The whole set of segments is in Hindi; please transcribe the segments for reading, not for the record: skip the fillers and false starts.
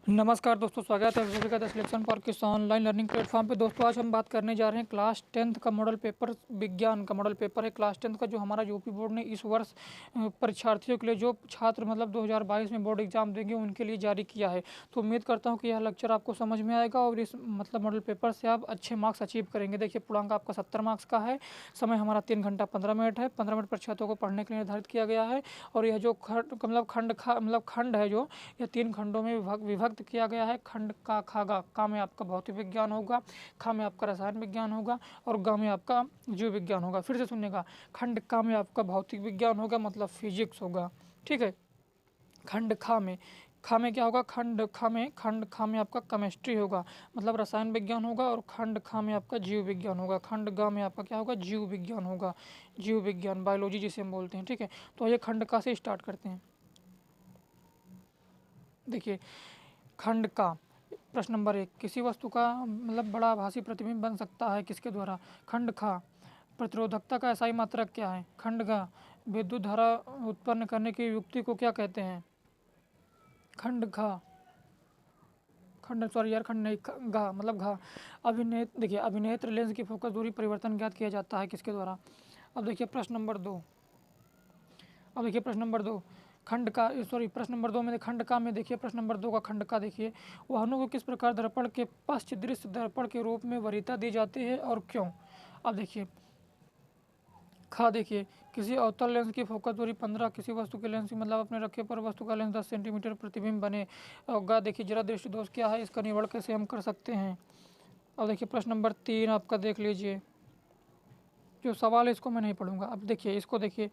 नमस्कार दोस्तों, स्वागत है सभी का द सिलेक्शन फॉर किस ऑनलाइन लर्निंग प्लेटफॉर्म पे। दोस्तों आज हम बात करने जा रहे हैं क्लास 10th का मॉडल पेपर, विज्ञान का मॉडल पेपर है क्लास 10th का, जो हमारा यूपी बोर्ड ने इस वर्ष परीक्षार्थियों के लिए, जो छात्र मतलब 2022 में बोर्ड एग्जाम देंगे उनके लिए जारी किया है। तो उम्मीद करता हूँ कि यह लेक्चर आपको समझ में आएगा और इस मतलब मॉडल पेपर से आप अच्छे मार्क्स अचीव करेंगे। देखिए पूर्णांक आपका 70 मार्क्स का है, समय हमारा 3 घंटा 15 मिनट है। 15 मिनट परीक्षार्थियों को पढ़ने के लिए निर्धारित किया गया है। और यह जो खंड है, जो यह 3 खंडों में विभक्त किया गया है। खंड का खागा, का में आपका भौतिक विज्ञान होगा, खा में आपका रसायन विज्ञान होगा और गा में आपका जीव विज्ञान होगा। फिर से सुनिएगा, खंड का में आपका भौतिक विज्ञान होगा, मतलब फिजिक्स होगा, ठीक है। खंड खा में क्या होगा, खंड खा में आपका केमिस्ट्री होगा, मतलब रसायन विज्ञान होगा। और खंड खा में आपका जीव विज्ञान होगा। खंड गा में आपका क्या होगा, जीव विज्ञान होगा, जीव विज्ञान, बायोलॉजी जिसे हम बोलते हैं, ठीक है। तो ये खंड का से स्टार्ट करते हैं। देखिए खंड का प्रश्न नंबर 1, किसी वस्तु का मतलब बड़ा आभासी प्रतिबिंब बन सकता है किसके द्वारा। खंड खा, प्रतिरोधकता का एसआई मात्रक क्या है। खंड घ, विद्युत धारा उत्पन्न करने की युक्ति को क्या कहते हैं। खंड घ, खंड सॉरी यार खंड नहीं, घा मतलब घा। देखिए अभिनेत्र लेंस की फोकस दूरी परिवर्तन ज्ञात किया जाता है किसके द्वारा। अब देखिए प्रश्न नंबर 2, खंड का सॉरी प्रश्न नंबर 2 में खंड का में देखिए, प्रश्न नंबर 2 का खंड का देखिए, वाहनों को किस प्रकार दर्पण के पश्च दृश्य दर्पण के रूप में वरीयता दी जाती है और क्यों। अब देखिए खा, देखिए किसी अवतल लेंस की फोकस दूरी 15, किसी वस्तु के लेंस की मतलब अपने रखे पर वस्तु का लेंस 10 सेंटीमीटर प्रतिबिंब बने। और गा, देखिए जरा दृष्टि दोष क्या है, इसका निवारण कैसे हम कर सकते हैं। अब देखिए प्रश्न नंबर 3 आपका देख लीजिए, जो सवाल है इसको मैं नहीं पढ़ूंगा। अब देखिए इसको देखिए,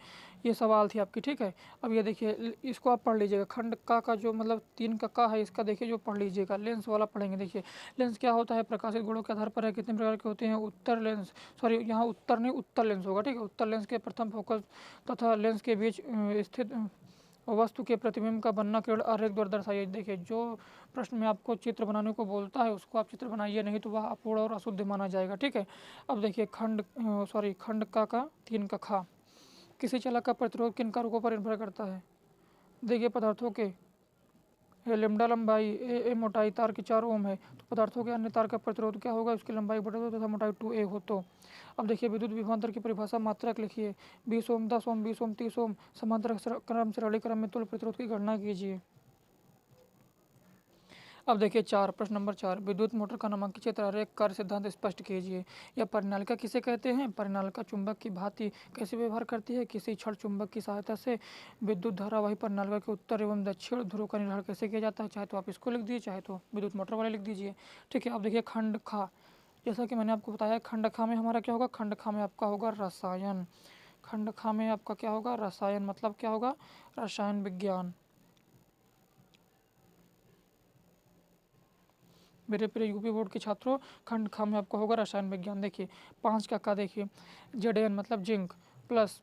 ये सवाल थी आपकी, ठीक है। अब ये देखिए इसको आप पढ़ लीजिएगा। खंड का जो मतलब 3 का है, इसका देखिए जो पढ़ लीजिएगा। लेंस वाला पढ़ेंगे। देखिए लेंस क्या होता है, प्रकाशित गुणों के आधार पर है, कितने प्रकार के होते हैं। उत्तर लेंस, सॉरी यहाँ उत्तर नहीं उत्तर लेंस होगा, ठीक है। उत्तर लेंस के प्रथम फोकस तथा लेंस के बीच स्थित वस्तु के प्रतिबिंब का बनना केवल आरेख द्वारा दर्शाइए। देखिए जो प्रश्न में आपको चित्र बनाने को बोलता है उसको आप चित्र बनाइए, नहीं तो वह अपूर्ण और अशुद्ध माना जाएगा, ठीक है। अब देखिए खंड का 3 का खा, किसी चालक का प्रतिरोध किन कारकों पर निर्भर करता है। देखिए पदार्थों के लैम्डा लंबाई, ए मोटाई, तार की 4 ओम है, तो पदार्थों के अन्य तार का प्रतिरोध क्या होगा, उसकी लंबाई बटे 2 तथा मोटाई 2a हो। तो अब देखिए विद्युत विभवांतर की परिभाषा मात्रक लिखिए। 20 ओम, 10 ओम, 20 ओम, 30 ओम, समांतर क्रम श्रेणी क्रम में तुल्य प्रतिरोध की गणना कीजिए। अब देखिए 4, प्रश्न नंबर 4, विद्युत मोटर का नामांकित क्षेत्र आरेख कार्य सिद्धांत स्पष्ट कीजिए। यह परिनालिका किसे कहते हैं। परिनालिका चुंबक की भांति कैसे व्यवहार करती है। किसी क्षण चुंबक की सहायता से विद्युत धारावाही परिनालिका के उत्तर एवं दक्षिण ध्रुव का निर्धारण कैसे किया जाता है। चाहे तो आप इसको लिख दीजिए, चाहे तो विद्युत मोटर वाले लिख दीजिए, ठीक है। अब देखिए खंड खा, जैसा कि मैंने आपको बताया खंड खा में हमारा क्या होगा, खंड खा में आपका होगा रसायन। खंड खा में आपका क्या होगा, रसायन, मतलब क्या होगा, रसायन विज्ञान। मेरे प्रिय यूपी बोर्ड के छात्रों, खंड खा में आपका होगा रसायन विज्ञान। देखिए 5 का देखिए, Zn मतलब zinc plus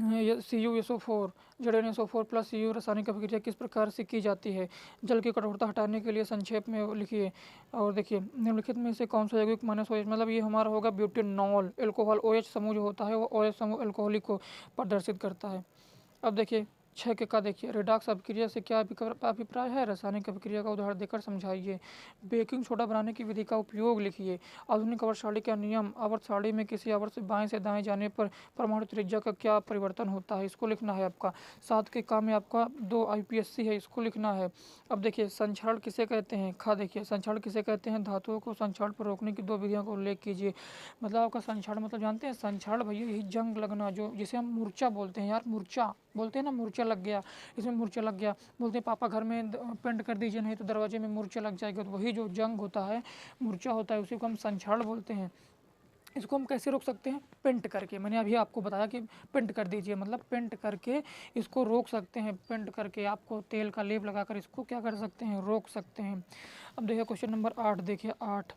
CuSO4, ZnSO4 plus Cu रासायनिक अभिक्रिया किस प्रकार से की जाती है। जल की कठोरता हटाने के लिए संक्षेप में लिखिए। और देखिए निम्नलिखित में से कौन सा यौगिक -OH, मतलब ये हमारा होगा ब्यूटेनॉल। एल्कोहल OH समूह जो होता है वो OH समूह एल्कोहलिक को प्रदर्शित करता है। अब देखिए 6 के का देखिए, रिडॉक्स अभिक्रिया से क्या अभिप्राय है, रासायनिक अभिक्रिया का उदाहरण देकर समझाइए। बेकिंग सोडा बनाने की विधि का उपयोग लिखिए। आधुनिक आवर्त सारणी का नियम, आवर्त सारणी में किसी आवर्त से बाएं से दाएं जाने पर परमाणु त्रिज्या का क्या परिवर्तन होता है, इसको लिखना है आपका। 7 के का में आपका 2 IPSC है, इसको लिखना है। अब देखिए संक्षारण किसे कहते हैं। खा, देखिए संक्षारण किसे कहते हैं, धातुओं को संक्षारण पर रोकने की 2 विधियों का उल्लेख कीजिए। मतलब आपका संक्षारण मतलब जानते हैं, संक्षारण भैया यही जंग लगना, जो जिसे हम मूर्छा बोलते हैं यार, मूर्छा बोलते हैं ना, मूर्छा लग गया, इसमें मूर्छा लग गया, बोलते हैं पापा घर में पेंट कर दीजिए नहीं तो दरवाजे में मूर्छा लग जाएगा। तो वही जो जंग होता है, मूर्छा होता है, उसी को हम संक्षारण बोलते हैं। इसको हम कैसे रोक सकते हैं, पेंट करके। मैंने अभी आपको बताया कि पेंट कर दीजिए, मतलब पेंट करके इसको रोक सकते हैं। पेंट करके आपको तेल का लेप लगाकर इसको क्या कर सकते हैं, रोक सकते हैं। अब देखिए क्वेश्चन नंबर 8 देखिए, 8,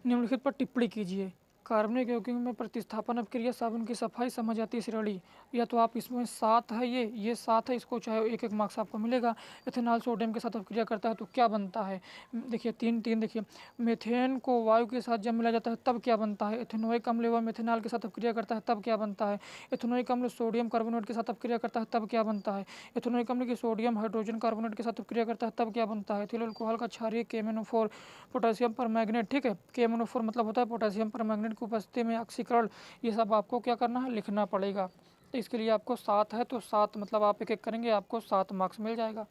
निम्नलिखित पर टिप्पणी कीजिए। कार्बनिक यौगिक में प्रतिस्थापन अपक्रिया साबुन की सफाई समझ आती है श्रेणी, या तो आप इसमें 7 है, ये 7 है, इसको चाहे एक एक मार्क्स आपको मिलेगा। इथेनॉल सोडियम के साथ अपक्रिया करता है तो क्या बनता है, देखिए 3 देखिए मीथेन को वायु के साथ जब मिलाया जाता है तब क्या बनता है, इथेनोइक अम्ल व मेथेनॉल के साथ अपक्रिया करता है तब क्या बनता है, इथेनोइक अम्ल सोडियम कार्बोनेट के साथ अपक्रिया करता है तब क्या बनता है, इथेनोइक अम्ल की सोडियम हाइड्रोजन कार्बोनेट के साथ अपक्रिया करता है तब क्या बनता है, एथिल अल्कोहल का क्षारीय KMnO4 पोटेशियम परमैंगनेट, ठीक है, KMnO4 मतलब होता है पोटेशियम परमैंगनेट की उपस्थिति में ऑक्सीकरण, ये सब आपको क्या करना है, लिखना पड़ेगा। तो इसके लिए आपको 7 है तो 7 मतलब आप एक एक करेंगे आपको 7 मार्क्स मिल जाएगा।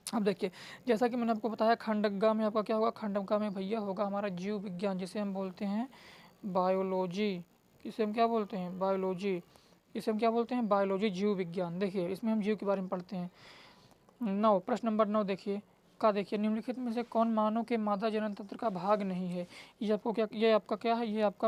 अब देखिए जैसा कि मैंने आपको बताया खंडग्गा में आपका क्या होगा, खंडग्गा में भैया होगा हमारा जीव विज्ञान, जिसे हम बोलते हैं बायोलॉजी, किसे हम क्या बोलते हैं, बायोलॉजी, इसे हम क्या बोलते हैं, बायोलॉजी, जीव विज्ञान। देखिए इसमें हम जीव के बारे में पढ़ते हैं। 9 प्रश्न नंबर 9 देखिए का, देखिए निम्नलिखित में से कौन मानव के मादा जनन तंत्र का भाग नहीं है, ये आपको क्या, ये आपका क्या है, ये आपका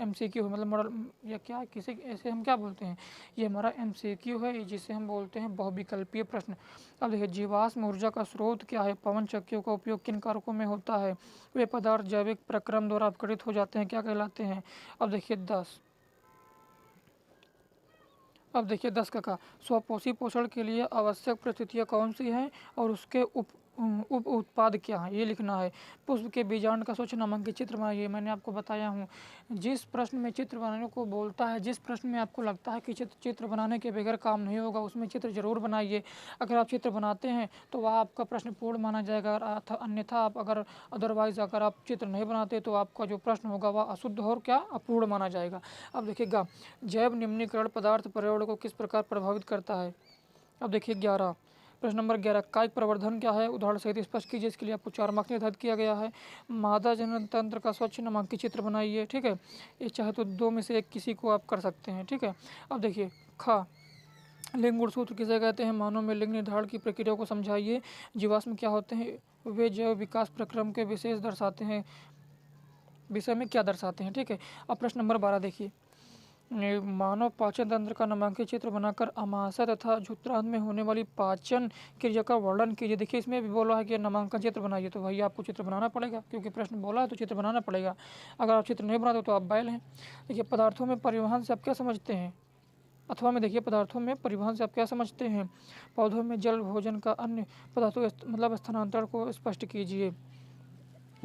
MCQ है, मतलब मॉडल या क्या किसे ऐसे हम क्या बोलते हैं, ये हमारा MCQ है, जिसे हम बोलते हैं बहुविकल्पीय प्रश्न। अब देखिए जीवाश्म ऊर्जा का स्रोत क्या है, पवन चक्कियों का उपयोग किन कारकों में होता है, वे पदार्थ जैविक प्रक्रम द्वारा अपघटित हो जाते हैं, क्या कहलाते हैं। अब देखिए 10, अब देखिए 10 का स्वपोषी पोषण के लिए आवश्यक परिस्थितियाँ कौन सी हैं और उसके उप उत्पाद क्या हैं, ये लिखना है। पुष्प के बीजांड का स्वच्छ नामांकित चित्र बनाइए, मैंने आपको बताया हूँ जिस प्रश्न में चित्र बनाने को बोलता है, जिस प्रश्न में आपको लगता है कि चित्र बनाने के बगैर काम नहीं होगा उसमें चित्र जरूर बनाइए। अगर आप चित्र बनाते हैं तो वह आपका प्रश्न पूर्ण माना जाएगा, अन्यथा आप अदरवाइज अगर आप चित्र नहीं बनाते तो आपका जो प्रश्न होगा वह अशुद्ध और क्या अपूर्ण माना जाएगा। अब देखिएगा जैव निम्नीकरण पदार्थ पर्यावरण को किस प्रकार प्रभावित करता है। अब देखिए 11 प्रश्न नंबर 11 कायिक प्रवर्धन क्या है, उदाहरण सहित स्पष्ट कीजिए, इसके लिए आपको 4 मार्क्स निर्धारित किया गया है। मादा जनन तंत्र का स्वच्छ नामांकित चित्र बनाइए, ठीक है, ये चाहे तो 2 में से एक किसी को आप कर सकते हैं, ठीक है। अब देखिए खा लिंग गुणसूत्र किसे कहते हैं, मानव में लिंग निर्धारण की प्रक्रिया को समझाइए। जीवाश्म क्या होते हैं, वे जैव विकास प्रक्रम के विशेष दर्शाते हैं, विषय में क्या दर्शाते हैं, ठीक है। अब प्रश्न नंबर 12 देखिए मानव पाचन तंत्र का नामांकित चित्र बनाकर अमाशय तथा मूत्रांत में होने वाली पाचन क्रिया का वर्णन कीजिए। देखिए इसमें भी बोला है कि नामांकन चित्र बनाइए, तो भैया आपको चित्र बनाना पड़ेगा क्योंकि प्रश्न बोला है तो चित्र बनाना पड़ेगा। अगर आप चित्र नहीं बनाते तो आप बैल हैं। देखिए पदार्थों में परिवहन से आप क्या समझते हैं, अथवा में देखिए पदार्थों में परिवहन से आप क्या समझते हैं, पौधों में जल भोजन का अन्य पदार्थों मतलब स्थानांतरण को स्पष्ट कीजिए।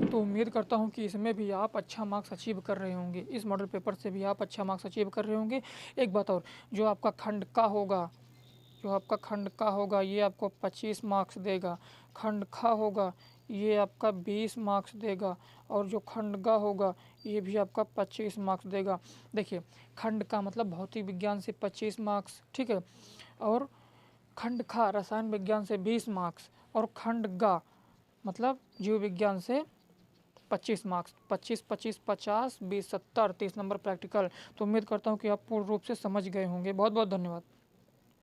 तो उम्मीद करता हूँ कि इसमें भी आप अच्छा मार्क्स अचीव कर रहे होंगे, इस मॉडल पेपर से भी आप अच्छा मार्क्स अचीव कर रहे होंगे। एक बात और, जो आपका खंड का होगा, जो आपका खंड का होगा ये आपको 25 मार्क्स देगा, खंड खा होगा ये आपका 20 मार्क्स देगा, और जो खंड गा होगा ये भी आपका 25 मार्क्स देगा। देखिए खंड का मतलब भौतिक विज्ञान से 25 मार्क्स, ठीक है, और खंड खा रसायन विज्ञान से 20 मार्क्स, और खंड गा मतलब जीव विज्ञान से 25 मार्क्स, 25 25 50 20 70 30 नंबर प्रैक्टिकल। तो उम्मीद करता हूँ कि आप पूर्ण रूप से समझ गए होंगे। बहुत बहुत धन्यवाद।